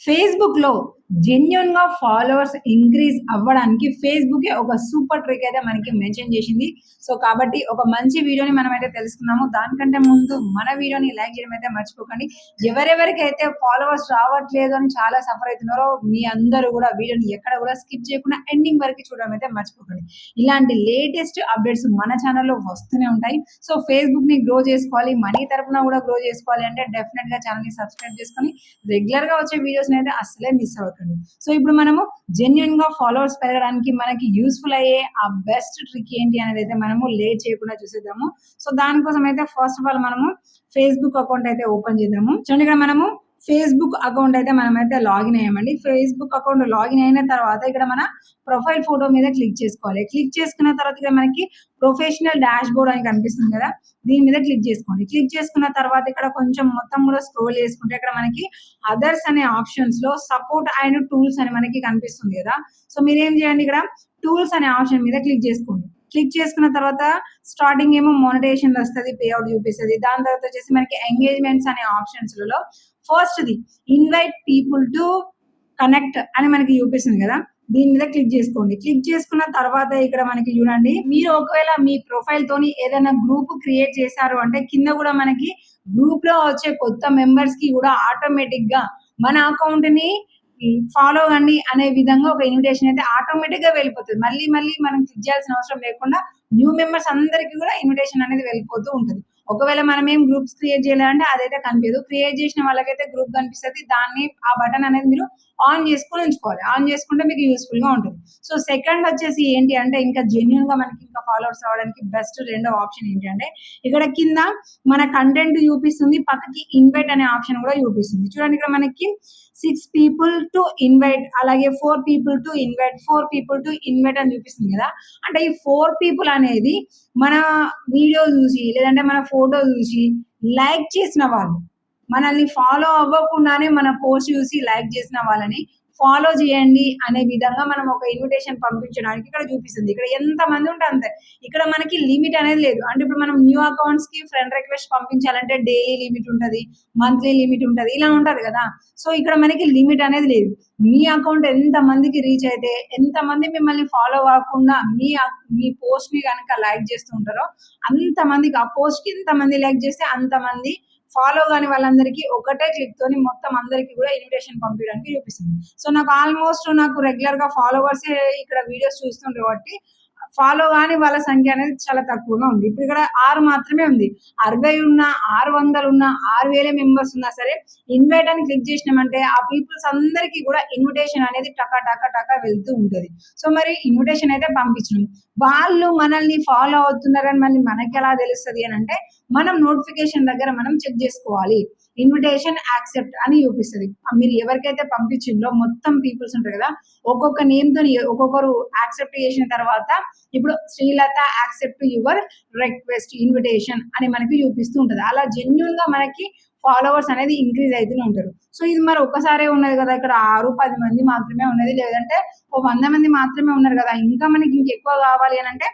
ఫేస్‌బుక్‌లో జెన్యూన్‌గా followers increase అవ్వడానికి ఫేస్‌బుకే ఒక సూపర్ ట్రిక్ అయితే మనకి మెన్షన్ చేసింది. సో, కాబట్టి ఒక మంచి వీడియోని మనమైతే తెలుసుకుందాము. దానికంటే ముందు మన వీడియోని లైక్ చేయడం అయితే మర్చిపోకండి. ఎవరెవరికైతే ఫాలోవర్స్ రావట్లేదు అని చాలా సఫర్ అవుతున్నారో మీ అందరూ కూడా వీడియోని ఎక్కడ కూడా స్కిప్ చేయకుండా ఎండింగ్ వరకు చూడడం అయితే మర్చిపోకండి. ఇలాంటి లేటెస్ట్ అప్డేట్స్ మన ఛానల్‌లో వస్తూనే ఉంటాయి. సో, ఫేస్‌బుక్‌ని గ్రో చేసుకోవాలి, మనీ తరపున కూడా గ్రో చేసుకోవాలి అంటే డెఫినిట్‌గా ఛానల్‌ని సబ్స్క్రైబ్ చేసుకొని రెగ్యులర్‌గా వచ్చే వీడియోస్‌ని అయితే అస్సలే మిస్ అవ్వకండి. సో, ఇప్పుడు మనము జెన్యూన్‌గా ఫాలోవర్స్ పెరగడానికి మనకి యూజ్‌ఫుల్ అయ్యే ఆ బెస్ట్ ట్రిక్ ఏంటి అనేదైతే మనము లేట్ చేయకుండా చూసేద్దాము. సో, దానికోసం అయితే ఫస్ట్ ఆఫ్ ఆల్ మనము ఫేస్‌బుక్ అకౌంట్ అయితే ఓపెన్ చేద్దాము. చూడండి, ఇక్కడ మనము ఫేస్‌బుక్ అకౌంట్ అయితే మనమైతే లాగిన్ అయ్యామండి. ఫేస్‌బుక్ అకౌంట్ లాగిన్ అయిన తర్వాత ఇక్కడ మన ప్రొఫైల్ ఫోటో మీద క్లిక్ చేసుకోవాలి. క్లిక్ చేసుకున్న తర్వాత ఇక్కడ మనకి ప్రొఫెషనల్ డాష్‌బోర్డ్ అని కనిపిస్తుంది కదా! దీని మీద క్లిక్ చేసుకోండి. క్లిక్ చేసుకున్న తర్వాత ఇక్కడ కొంచెం మొత్తం కూడా స్క్రోల్ చేసుకుంటే ఇక్కడ మనకి అదర్స్ అనే ఆప్షన్స్‌లో సపోర్ట్ అండ్ టూల్స్ అని మనకి కనిపిస్తుంది కదా! సో, మీరేం చేయండి, ఇక్కడ టూల్స్ అనే ఆప్షన్ మీద క్లిక్ చేసుకోండి. క్లిక్ చేసుకున్న తర్వాత స్టార్టింగ్ ఏమో మోనిటైజేషన్ వస్తది. పే ఔట్ చూపిస్తది. దాని తర్వాత వచ్చేసి మనకి ఎంగేజ్‌మెంట్స్ అనే ఆప్షన్స్‌లలో ఫస్ట్‌ది ఇన్వైట్ పీపుల్ టు కనెక్ట్ అని మనకి చూపిస్తుంది కదా! దీని మీద క్లిక్ చేసుకోండి. క్లిక్ చేసుకున్న తర్వాత ఇక్కడ మనకి చూడండి, మీరు ఒకవేళ మీ ప్రొఫైల్ తోని ఏదైనా గ్రూప్ క్రియేట్ చేశారు అంటే కింద కూడా మనకి గ్రూప్ లో వచ్చే కొత్త మెంబర్స్ కి కూడా ఆటోమేటిక్ గా మన అకౌంట్ ని ఫాలో కండి అనే విధంగా ఒక ఇన్విటేషన్ అయితే ఆటోమేటిక్ గా వెళ్ళిపోతుంది. మళ్ళీ మళ్ళీ మనం క్లిక్ చేయాల్సిన అవసరం లేకుండా న్యూ మెంబర్స్ అందరికి కూడా ఇన్విటేషన్ అనేది వెళ్ళిపోతూ ఉంటుంది. ఒకవేళ మనం ఏం గ్రూప్స్ క్రియేట్ చేయాలంటే అదైతే కనిపించదు. క్రియేట్ చేసిన వాళ్ళకైతే గ్రూప్ కనిపిస్తుంది. దాన్ని ఆ బటన్ అనేది మీరు ఆన్ చేసుకొని ఉంచుకోవాలి. ఆన్ చేసుకుంటే మీకు యూస్ఫుల్ గా ఉంటుంది. సో, సెకండ్ వచ్చేసి ఏంటి అంటే ఇంకా జెన్యూన్ గా మనకి ఇంకా ఫాలోవర్స్ రావడానికి బెస్ట్ రెండో ఆప్షన్ ఏంటి అంటే ఇక్కడ కింద మన కంటెంట్ చూపిస్తుంది, పక్కకి ఇన్వైట్ అనే ఆప్షన్ కూడా చూపిస్తుంది. చూడండి, ఇక్కడ మనకి 6 పీపుల్ టు ఇన్వైట్, అలాగే 4 people to invite, 4 people to invite అని చూపిస్తుంది కదా! అంటే ఈ 4 పీపుల్ అనేది మన వీడియో చూసి లేదంటే మన ఫోటో చూసి లైక్ చేసిన వాళ్ళు, మనల్ని ఫాలో అవ్వకుండానే మన పోస్ట్ చూసి లైక్ చేసిన వాళ్ళని ఫాలో చేయండి అనే విధంగా మనం ఒక ఇన్విటేషన్ పంపించడానికి ఇక్కడ చూపిస్తుంది. ఇక్కడ ఎంతమంది ఉంటే అంతే. ఇక్కడ మనకి లిమిట్ అనేది లేదు. అంటే ఇప్పుడు మనం న్యూ అకౌంట్స్ కి ఫ్రెండ్ రిక్వెస్ట్ పంపించాలంటే డైలీ లిమిట్ ఉంటది, మంత్లీ లిమిట్ ఉంటది, ఇలా ఉంటది కదా! సో, ఇక్కడ మనకి లిమిట్ అనేది లేదు. మీ అకౌంట్ ఎంత మందికి రీచ్ అయితే, ఎంతమంది మిమ్మల్ని ఫాలో కాకుండా మీ పోస్ట్ ని కనుక లైక్ చేస్తూ ఉంటారో అంతమందికి, ఆ పోస్ట్ కి ఎంతమంది లైక్ చేస్తే అంతమంది ఫాలో గాని వాళ్ళందరికీ ఒకటే క్లిక్ తోని మొత్తం అందరికి కూడా ఇన్విటేషన్ పంపించడానికి చూపిస్తుంది. సో, నాకు రెగ్యులర్ గా ఫాలోవర్స్ ఇక్కడ వీడియోస్ చూస్తుండ్రు కాబట్టి ఫాలో గాని వాళ్ళ సంఖ్య అనేది చాలా తక్కువగా ఉంది. ఇప్పుడు ఇక్కడ 6 మాత్రమే ఉంది. 60 ఉన్నా, 600 ఉన్నా, 6000 మెంబర్స్ ఉన్నా సరే ఇన్వైట్ అని క్లిక్ చేసినామంటే ఆ పీపుల్స్ అందరికీ కూడా ఇన్విటేషన్ అనేది టక టక టక వెళ్తూ ఉంటది. సో, మరి ఇన్విటేషన్ అయితే పంపించినాం. వాళ్ళు మనల్ని ఫాలో అవుతున్నారని మళ్ళీ మనకెలా తెలుస్తది అనంటే మనం నోటిఫికేషన్ దగ్గర మనం చెక్ చేసుకోవాలి. ఇన్విటేషన్ యాక్సెప్ట్ అని చూపిస్తది. మీరు ఎవరికైతే పంపించిండ్రో మొత్తం పీపుల్స్ ఉంటారు కదా! ఒక్కొక్క నేమ్ తోని ఒక్కొక్కరు యాక్సెప్ట్ చేసిన తర్వాత ఇప్పుడు Srilatha accept your request invitation అని మనకి చూపిస్తూ ఉంటది. అలా జెన్యూన్ గా మనకి ఫాలోవర్స్ అనేది ఇంక్రీజ్ అయితూనే ఉంటారు. సో, ఇది మరి ఒక్కసారే ఉన్నది కదా! ఇక్కడ 6, 10 మంది మాత్రమే ఉన్నది. లేదంటే ఓ 100 మంది మాత్రమే ఉన్నారు కదా! ఇంకా మనకి ఇంకెక్కువ కావాలి అనంటే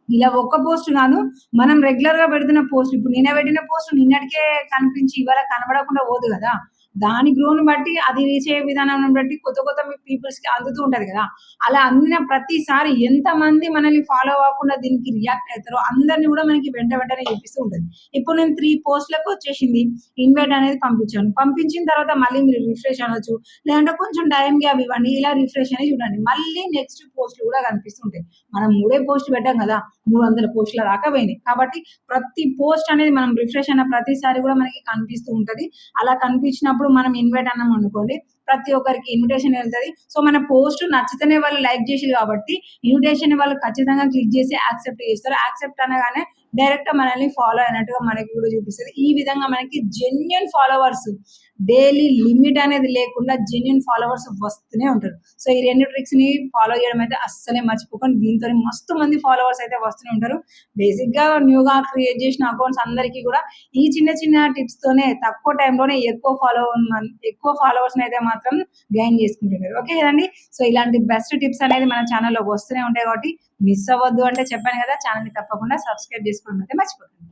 ఇలా ఒక్క పోస్ట్ కాదు, మనం రెగ్యులర్ గా పెడుతున్న పోస్ట్, ఇప్పుడు నిన్న పెట్టిన పోస్ట్ నిన్నటికే కనిపించి ఇవాళ కనబడకుండా పోదు కదా! దాని గ్రోని బట్టి అది రీచ్ అయ్యే విధానాన్ని బట్టి కొత్త కొత్త పీపుల్స్ కి అందుతూ ఉంటది కదా! అలా అందిన ప్రతిసారి ఎంతమంది మనల్ని ఫాలో అవ్వకుండా దీనికి రియాక్ట్ అవుతారో అందరిని కూడా మనకి వెంటనే చూపిస్తూ ఉంటది. ఇప్పుడు నేను 3 పోస్ట్‌లకు వచ్చేసింది. ఇన్వైట్ అనేది పంపించాను. పంపించిన తర్వాత మళ్ళీ మీరు రిఫ్రెష్ అనొచ్చు. లేదంటే కొంచెం టైం గ్యాప్ ఇవ్వండి. ఇలా రిఫ్రెష్ అని చూడండి. మళ్ళీ నెక్స్ట్ పోస్ట్‌లు కూడా కనిపిస్తుంటాయి. మనం 3 పోస్ట్‌లు పెట్టాం కదా! 300 పోస్ట్‌ల దాకా పోయినాయి. కాబట్టి ప్రతి పోస్ట్ అనేది మనం రిఫ్రెష్ అన్న ప్రతిసారి కూడా మనకి కనిపిస్తూ ఉంటది. అలా కనిపించినప్పుడు మనం ఇన్వైట్ అన్నాం అనుకోండి, ప్రతి ఒక్కరికి ఇన్విటేషన్ వెళ్తది. సో, మన పోస్ట్ నచ్చితేనే వాళ్ళు లైక్ చేసిర్రు కాబట్టి ఇన్విటేషన్ వాళ్ళు ఖచ్చితంగా క్లిక్ చేసి యాక్సెప్ట్ చేస్తారు. యాక్సెప్ట్ అనగానే డైరెక్ట్ మనల్ని ఫాలో అయినట్టుగా మనకి కూడా చూపిస్తది. ఈ విధంగా మనకి జెన్యూన్ ఫాలోవర్స్ డైలీ లిమిట్ అనేది లేకుండా జెన్యూన్ ఫాలోవర్స్ వస్తూనే ఉంటారు. సో, ఈ 2 ట్రిక్స్ ని ఫాలో చేయడం అయితే అస్సలే మర్చిపోకండి. దీంతోని మస్తు మంది ఫాలోవర్స్ అయితే వస్తూనే ఉంటారు. బేసిక్‌గా న్యూగా క్రియేట్ చేసిన అకౌంట్స్ అందరికీ కూడా ఈ చిన్న చిన్న టిప్స్ తోనే తక్కువ టైంలోనే ఎక్కువ ఫాలోవర్స్‌ని అయితే మాత్రం గెయిన్ చేసుకుంటున్నారు. ఓకే కదండీ! సో, ఇలాంటి బెస్ట్ టిప్స్ అనేది మన ఛానెల్‌లో వస్తూనే ఉంటాయి కాబట్టి మిస్ అవ్వద్దు అంటే చెప్పాను కదా! ఛానెల్‌ని తప్పకుండా సబ్స్క్రైబ్ చేసుకోవడం అయితే మర్చిపోకండి.